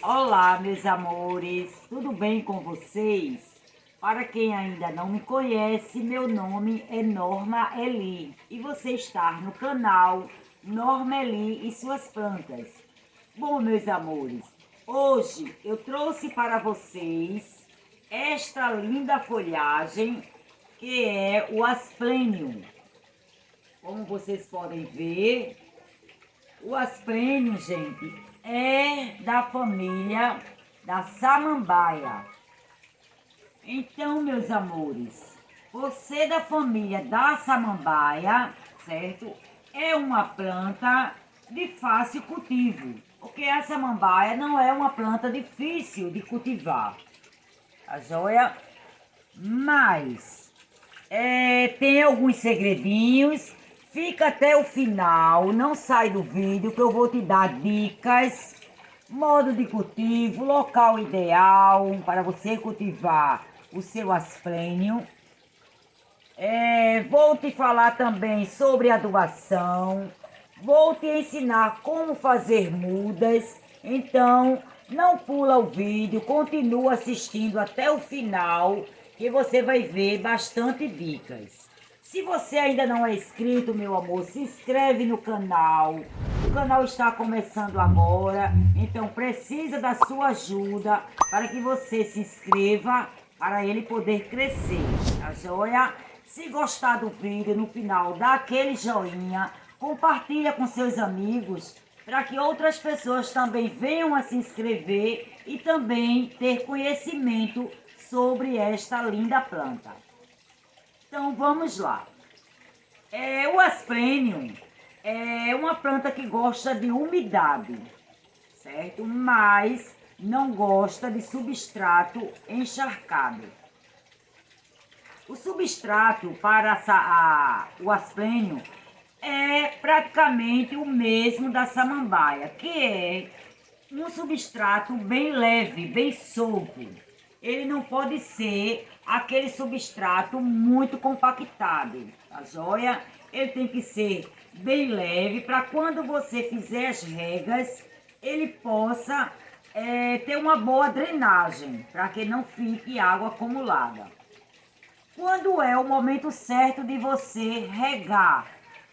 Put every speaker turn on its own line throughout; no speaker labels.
Olá, meus amores, tudo bem com vocês? Para quem ainda não me conhece, meu nome é Norma Eli e você está no canal Norma Eli e suas plantas. Bom, meus amores, hoje eu trouxe para vocês esta linda folhagem que é o asplênio. Como vocês podem ver, o asplênio, gente, é da família da samambaia. Então, meus amores, você da família da samambaia, certo? É uma planta de fácil cultivo, porque a samambaia não é uma planta difícil de cultivar, tá joia? Mas tem alguns segredinhos. Fica até o final, não sai do vídeo que eu vou te dar dicas, modo de cultivo, local ideal para você cultivar o seu asplênio. Vou te falar também sobre adubação, vou te ensinar como fazer mudas. Então, não pula o vídeo, continua assistindo até o final, que você vai ver bastante dicas. Se você ainda não é inscrito, meu amor, se inscreve no canal. O canal está começando agora, então precisa da sua ajuda para que você se inscreva, para ele poder crescer, tá joia? Se gostar do vídeo, no final dá aquele joinha, compartilha com seus amigos, para que outras pessoas também venham a se inscrever e também ter conhecimento sobre esta linda planta. Então vamos lá. O asplênio é uma planta que gosta de umidade, certo? Mas não gosta de substrato encharcado. O substrato para o asplênio é praticamente o mesmo da samambaia, que é um substrato bem leve, bem solto. Ele não pode ser aquele substrato muito compactado, tá joia? Ele tem que ser bem leve para quando você fizer as regas, ele possa ter uma boa drenagem, para que não fique água acumulada. Quando é o momento certo de você regar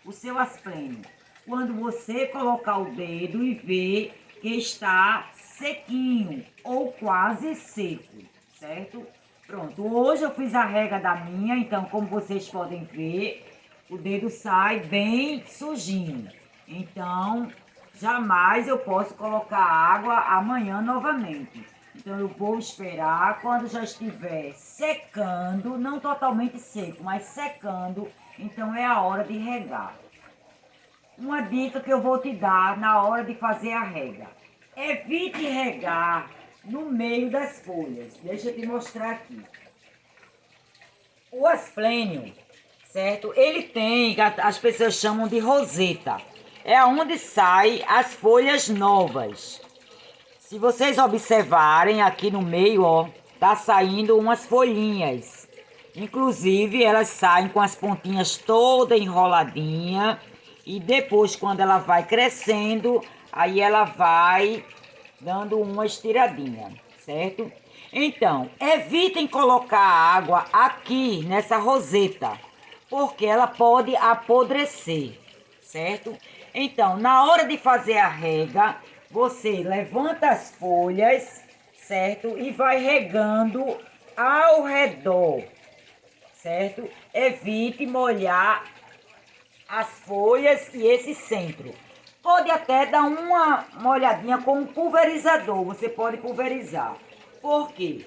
o seu asplênio? Quando você colocar o dedo e ver que está sequinho ou quase seco, certo? Pronto, hoje eu fiz a rega da minha, então como vocês podem ver, o dedo sai bem sujinho. Então, jamais eu posso colocar água amanhã novamente. Então eu vou esperar quando já estiver secando, não totalmente seco, mas secando, então é a hora de regar. Uma dica que eu vou te dar na hora de fazer a rega: evite regar no meio das folhas. Deixa eu te mostrar aqui. O asplênio, certo? Ele tem, as pessoas chamam de roseta. É onde saem as folhas novas. Se vocês observarem aqui no meio, ó, tá saindo umas folhinhas. Inclusive, elas saem com as pontinhas toda enroladinha. E depois, quando ela vai crescendo, aí ela vai dando uma estiradinha, certo? Então, evitem colocar água aqui nessa roseta, porque ela pode apodrecer, certo? Então, na hora de fazer a rega, você levanta as folhas, certo? E vai regando ao redor, certo? Evite molhar as folhas e esse centro. Pode até dar uma molhadinha com um pulverizador, você pode pulverizar. Por quê?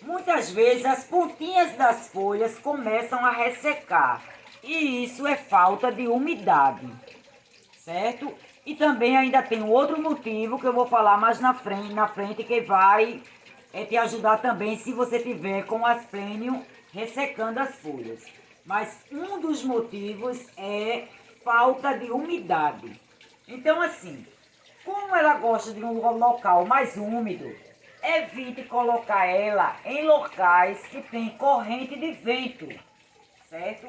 Muitas vezes as pontinhas das folhas começam a ressecar e isso é falta de umidade, certo? E também ainda tem outro motivo que eu vou falar mais na frente que vai te ajudar também se você tiver com o asplênio ressecando as folhas. Mas um dos motivos é falta de umidade. Então assim, como ela gosta de um local mais úmido, evite colocar ela em locais que tem corrente de vento, certo?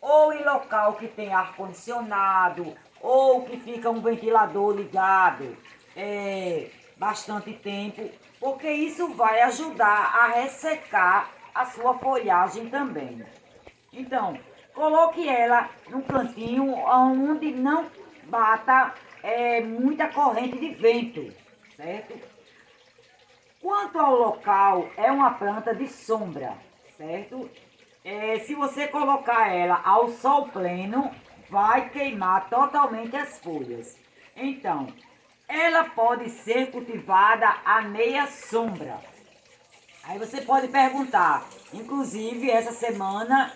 Ou em local que tem ar-condicionado, ou que fica um ventilador ligado. bastante tempo, porque isso vai ajudar a ressecar a sua folhagem também. Então, coloque ela num cantinho onde não bata muita corrente de vento, certo? Quanto ao local, é uma planta de sombra, certo? Se você colocar ela ao sol pleno, vai queimar totalmente as folhas. Então, ela pode ser cultivada à meia sombra. Aí você pode perguntar, inclusive essa semana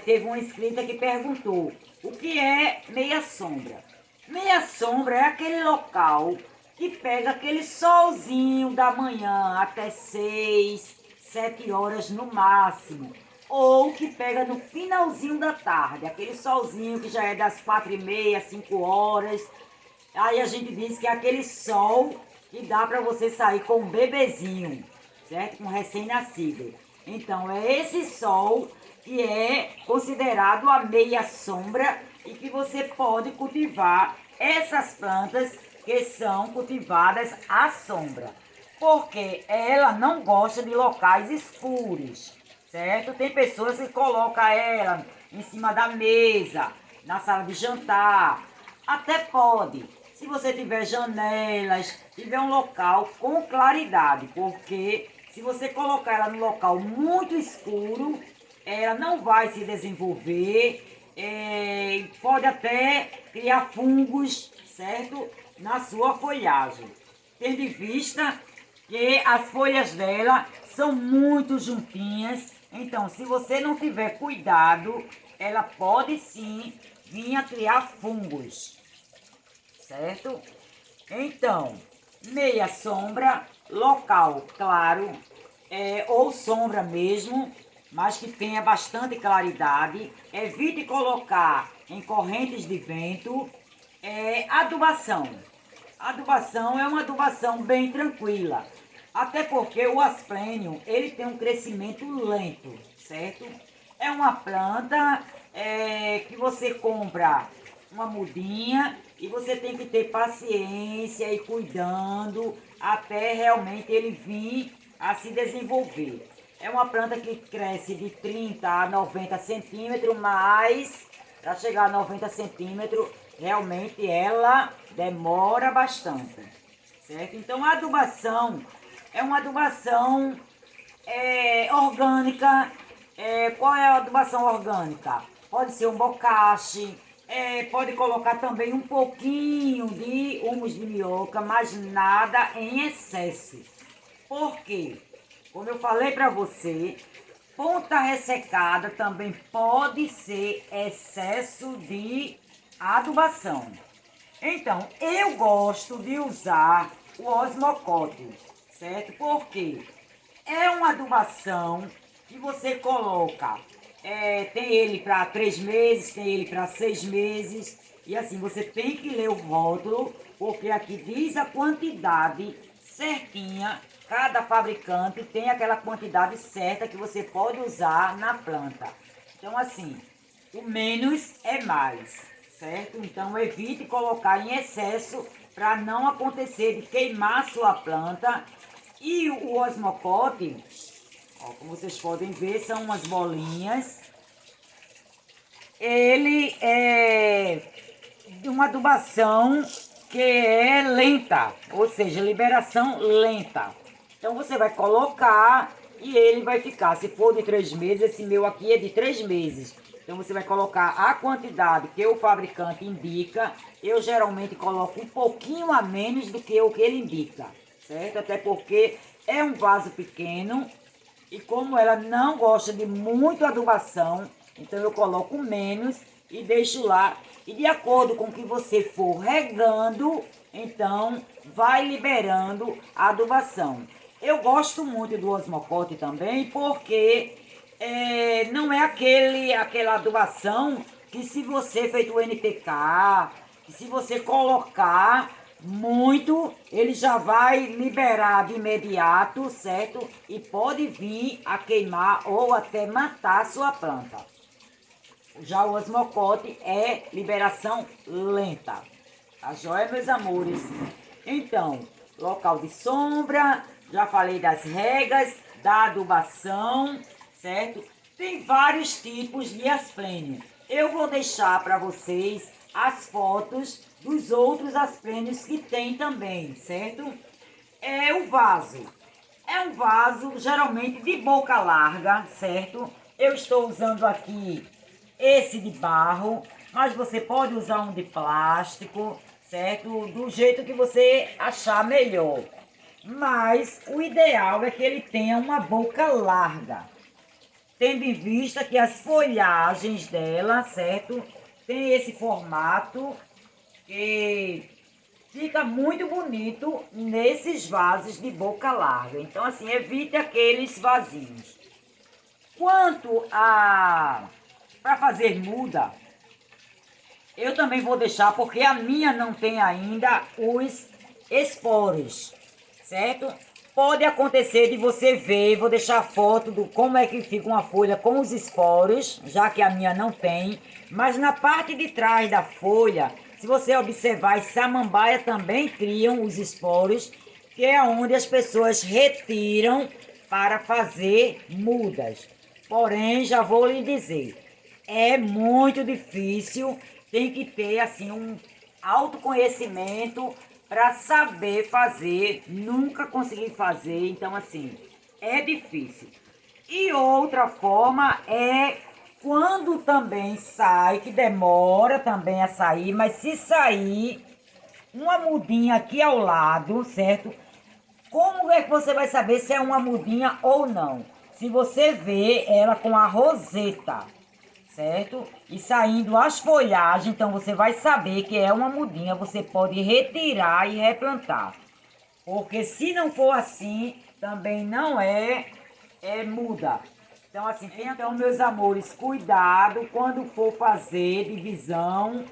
teve uma inscrita que perguntou, o que é meia sombra? Meia sombra é aquele local que pega aquele solzinho da manhã até 6, 7 horas no máximo. Ou que pega no finalzinho da tarde, aquele solzinho que já é das 4h30, 5 horas. Aí a gente diz que é aquele sol que dá para você sair com um bebezinho, certo? Com um recém-nascido. Então é esse sol que é considerado a meia sombra e que você pode cultivar essas plantas que são cultivadas à sombra. Porque ela não gosta de locais escuros, certo? Tem pessoas que colocam ela em cima da mesa, na sala de jantar. Até pode, se você tiver janelas, tiver um local com claridade, porque se você colocar ela num local muito escuro, ela não vai se desenvolver, pode até criar fungos, certo? Na sua folhagem. Tendo em vista que as folhas dela são muito juntinhas, então se você não tiver cuidado, ela pode sim vir a criar fungos, certo? Então, meia sombra, local claro, ou sombra mesmo, mas que tenha bastante claridade. Evite colocar em correntes de vento. Adubação. Adubação é uma adubação bem tranquila. Até porque o asplênio, ele tem um crescimento lento, certo? É uma planta que você compra uma mudinha e você tem que ter paciência e cuidando até realmente ele vir a se desenvolver. É uma planta que cresce de 30 a 90 centímetros, mas para chegar a 90 centímetros, realmente ela demora bastante, certo? Então a adubação é uma adubação orgânica. Qual é a adubação orgânica? Pode ser um bocache, pode colocar também um pouquinho de humus de minhoca, mas nada em excesso. Por quê? Como eu falei para você, ponta ressecada também pode ser excesso de adubação. Então, eu gosto de usar o osmocote, certo? Porque é uma adubação que você coloca, tem ele para 3 meses, tem ele para 6 meses, e assim, você tem que ler o rótulo, porque aqui diz a quantidade certinha, cada fabricante tem aquela quantidade certa que você pode usar na planta. Então assim, o menos é mais, certo? Então evite colocar em excesso para não acontecer de queimar a sua planta. E o osmocote, ó, como vocês podem ver, são umas bolinhas. Ele é de uma adubação que é lenta, ou seja, liberação lenta. Então você vai colocar e ele vai ficar, se for de 3 meses, esse meu aqui é de 3 meses. Então você vai colocar a quantidade que o fabricante indica. Eu geralmente coloco um pouquinho a menos do que o que ele indica, certo? Até porque é um vaso pequeno e como ela não gosta de muito adubação, então eu coloco menos e deixo lá. E de acordo com o que você for regando, então vai liberando a adubação. Eu gosto muito do osmocote também, porque não é aquela adubação que se você feito o NPK, que se você colocar muito, ele já vai liberar de imediato, certo? E pode vir a queimar ou até matar a sua planta. Já o osmocote liberação lenta. Tá joia, meus amores? Então, local de sombra, já falei das regas, da adubação, certo? Tem vários tipos de asplênio. Eu vou deixar para vocês as fotos dos outros asplênios que tem também, certo? É o vaso. É um vaso geralmente de boca larga, certo? Eu estou usando aqui esse de barro, mas você pode usar um de plástico, certo? Do jeito que você achar melhor. Mas o ideal é que ele tenha uma boca larga. Tendo em vista que as folhagens dela, certo? Tem esse formato que fica muito bonito nesses vasos de boca larga. Então, assim, evite aqueles vasinhos. Quanto a para fazer muda, eu também vou deixar, porque a minha não tem ainda os esporos, certo? Pode acontecer de você ver, vou deixar a foto do como é que fica uma folha com os esporos, já que a minha não tem. Mas na parte de trás da folha, se você observar, as samambaia também criam os esporos, que é onde as pessoas retiram para fazer mudas. Porém, já vou lhe dizer, é muito difícil, tem que ter assim um autoconhecimento para saber fazer, nunca consegui fazer, então assim, é difícil. E outra forma é quando também sai, que demora também a sair, mas se sair uma mudinha aqui ao lado, certo? Como é que você vai saber se é uma mudinha ou não? Se você vê ela com a roseta, certo? E saindo as folhagens, então você vai saber que é uma mudinha, você pode retirar e replantar. Porque se não for assim, também não é muda. Então assim, então meus amores, cuidado quando for fazer divisão,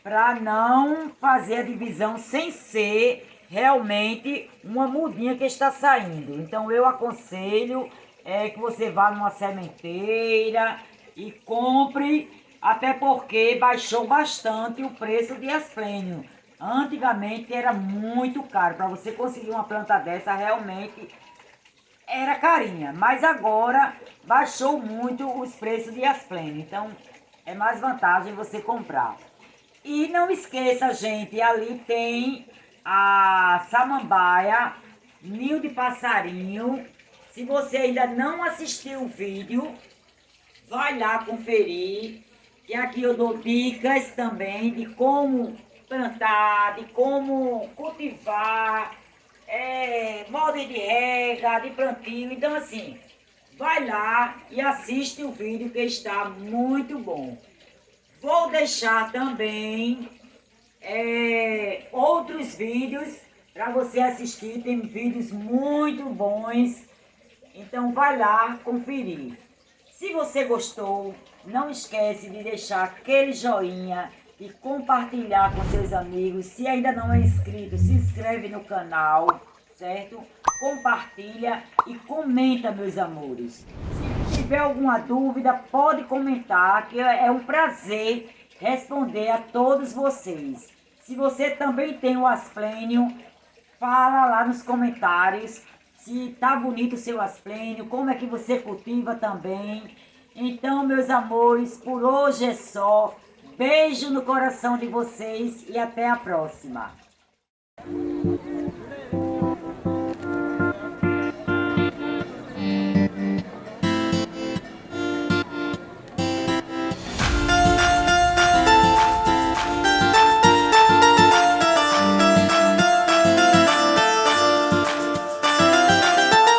para não fazer a divisão sem ser realmente uma mudinha que está saindo. Então eu aconselho que você vá numa sementeira e compre, até porque baixou bastante o preço de asplênio. Antigamente era muito caro, para você conseguir uma planta dessa realmente era carinha, mas agora baixou muito os preços de asplênio, então é mais vantagem você comprar. E não esqueça, gente, ali tem a samambaia, ninho de passarinho. Se você ainda não assistiu o vídeo, vai lá conferir. E aqui eu dou dicas também de como plantar, de como cultivar, molde de rega, de plantio. Então assim, vai lá e assiste o vídeo que está muito bom. Vou deixar também outros vídeos para você assistir, tem vídeos muito bons. Então vai lá conferir. Se você gostou, não esquece de deixar aquele joinha e compartilhar com seus amigos. Se ainda não é inscrito, se inscreve no canal, certo? Compartilha e comenta, meus amores. Se tiver alguma dúvida, pode comentar, que é um prazer responder a todos vocês. Se você também tem o asplênio, fala lá nos comentários se tá bonito o seu asplênio, como é que você cultiva também. Então, meus amores, por hoje é só. Beijo no coração de vocês e até a próxima.